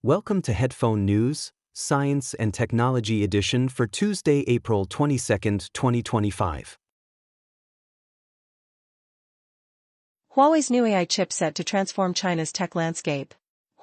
Welcome to Headphone News, Science and Technology Edition for Tuesday, April 22, 2025. Huawei's new AI chipset to transform China's tech landscape.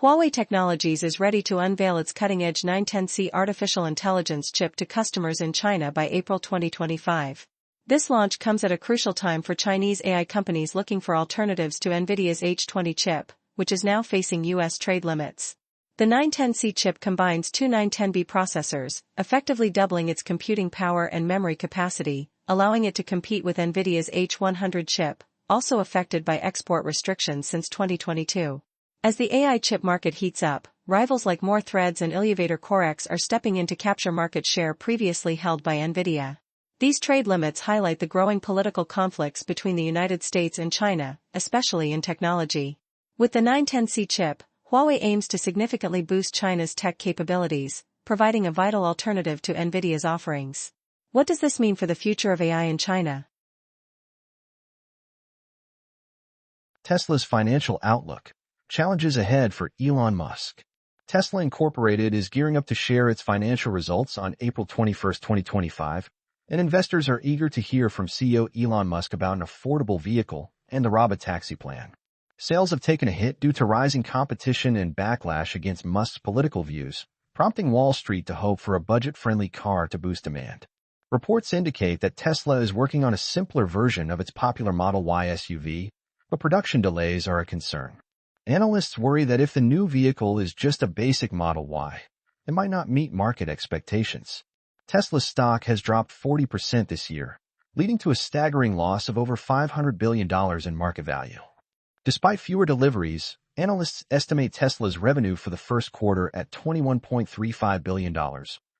Huawei Technologies is ready to unveil its cutting-edge 910C artificial intelligence chip to customers in China by April 2025. This launch comes at a crucial time for Chinese AI companies looking for alternatives to NVIDIA's H20 chip, which is now facing U.S. trade limits. The 910C chip combines two 910B processors, effectively doubling its computing power and memory capacity, allowing it to compete with NVIDIA's H100 chip, also affected by export restrictions since 2022. As the AI chip market heats up, rivals like More Threads and Elevator CoreX are stepping in to capture market share previously held by NVIDIA. These trade limits highlight the growing political conflicts between the United States and China, especially in technology. With the 910C chip, Huawei aims to significantly boost China's tech capabilities, providing a vital alternative to NVIDIA's offerings. What does this mean for the future of AI in China? Tesla's financial outlook. Challenges ahead for Elon Musk. Tesla Incorporated is gearing up to share its financial results on April 21, 2025, and investors are eager to hear from CEO Elon Musk about an affordable vehicle and the robotaxi plan. Sales have taken a hit due to rising competition and backlash against Musk's political views, prompting Wall Street to hope for a budget-friendly car to boost demand. Reports indicate that Tesla is working on a simpler version of its popular Model Y SUV, but production delays are a concern. Analysts worry that if the new vehicle is just a basic Model Y, it might not meet market expectations. Tesla's stock has dropped 40% this year, leading to a staggering loss of over $500 billion in market value. Despite fewer deliveries, analysts estimate Tesla's revenue for the first quarter at $21.35 billion,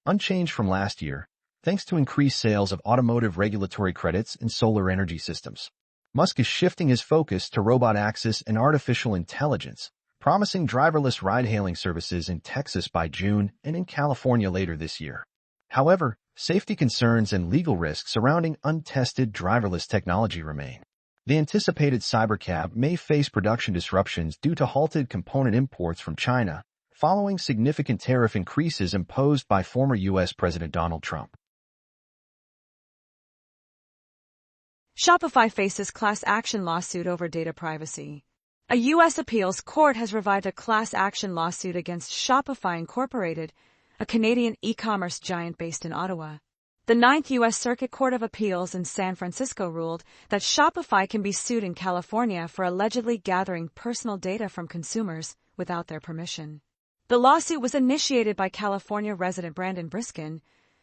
unchanged from last year, thanks to increased sales of automotive regulatory credits and solar energy systems. Musk is shifting his focus to robot access and artificial intelligence, promising driverless ride-hailing services in Texas by June and in California later this year. However, safety concerns and legal risks surrounding untested driverless technology remain. The anticipated cybercab may face production disruptions due to halted component imports from China, following significant tariff increases imposed by former U.S. President Donald Trump. Shopify faces class action lawsuit over data privacy. A U.S. appeals court has revived a class action lawsuit against Shopify Incorporated, a Canadian e-commerce giant based in Ottawa. The Ninth U.S. Circuit Court of Appeals in San Francisco ruled that Shopify can be sued in California for allegedly gathering personal data from consumers without their permission. The lawsuit was initiated by California resident Brandon Briskin,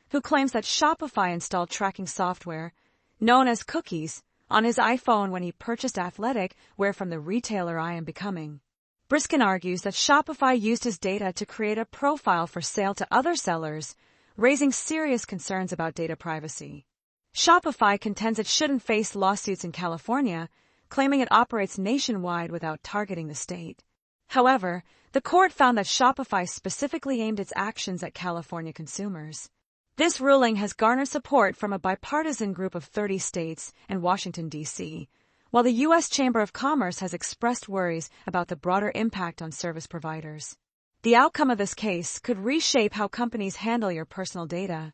who claims that Shopify installed tracking software, known as cookies, on his iPhone when he purchased athletic wear from the retailer I Am Becoming. Briskin argues that Shopify used his data to create a profile for sale to other sellers, raising serious concerns about data privacy. Shopify contends it shouldn't face lawsuits in California, claiming it operates nationwide without targeting the state. However, the court found that Shopify specifically aimed its actions at California consumers. This ruling has garnered support from a bipartisan group of 30 states and Washington, D.C., while the U.S. Chamber of Commerce has expressed worries about the broader impact on service providers. The outcome of this case could reshape how companies handle your personal data.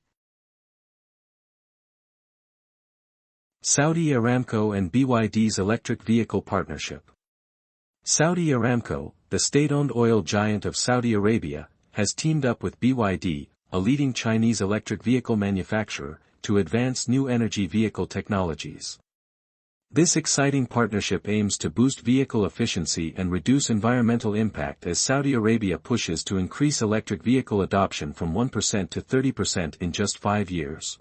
Saudi Aramco and BYD's electric vehicle partnership. Saudi Aramco, the state-owned oil giant of Saudi Arabia, has teamed up with BYD, a leading Chinese electric vehicle manufacturer, to advance new energy vehicle technologies. This exciting partnership aims to boost vehicle efficiency and reduce environmental impact as Saudi Arabia pushes to increase electric vehicle adoption from 1% to 30% in just 5 years.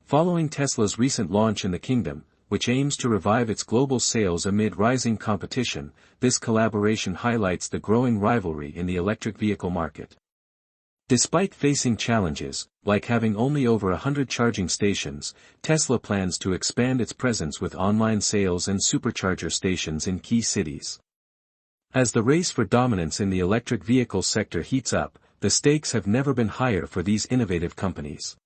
Following Tesla's recent launch in the kingdom, which aims to revive its global sales amid rising competition, this collaboration highlights the growing rivalry in the electric vehicle market. Despite facing challenges, like having only over 100 charging stations, Tesla plans to expand its presence with online sales and supercharger stations in key cities. As the race for dominance in the electric vehicle sector heats up, the stakes have never been higher for these innovative companies.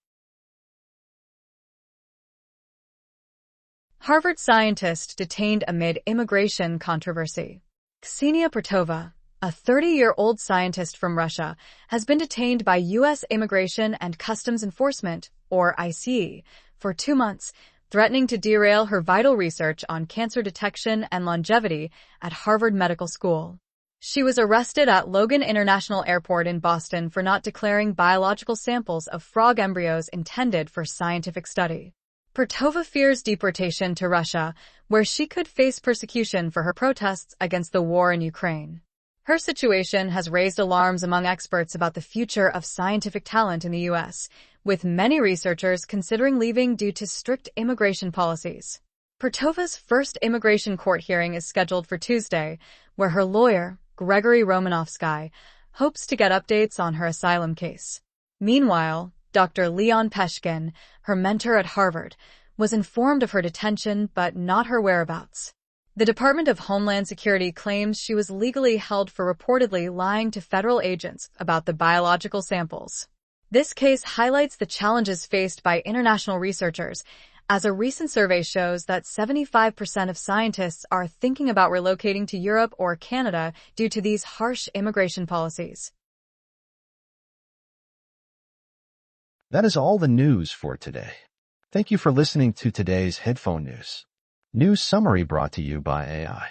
Harvard scientist detained amid immigration controversy. Ksenia Pertova, A 30-year-old scientist from Russia has been detained by U.S. Immigration and Customs Enforcement, or ICE, for 2 months, threatening to derail her vital research on cancer detection and longevity at Harvard Medical School. She was arrested at Logan International Airport in Boston for not declaring biological samples of frog embryos intended for scientific study. Pertova fears deportation to Russia, where she could face persecution for her protests against the war in Ukraine. Her situation has raised alarms among experts about the future of scientific talent in the U.S., with many researchers considering leaving due to strict immigration policies. Pertova's first immigration court hearing is scheduled for Tuesday, where her lawyer, Gregory Romanovsky, hopes to get updates on her asylum case. Meanwhile, Dr. Leon Peshkin, her mentor at Harvard, was informed of her detention but not her whereabouts. The Department of Homeland Security claims she was legally held for reportedly lying to federal agents about the biological samples. This case highlights the challenges faced by international researchers, as a recent survey shows that 75% of scientists are thinking about relocating to Europe or Canada due to these harsh immigration policies. That is all the news for today. Thank you for listening to today's headphone news. News summary brought to you by AI.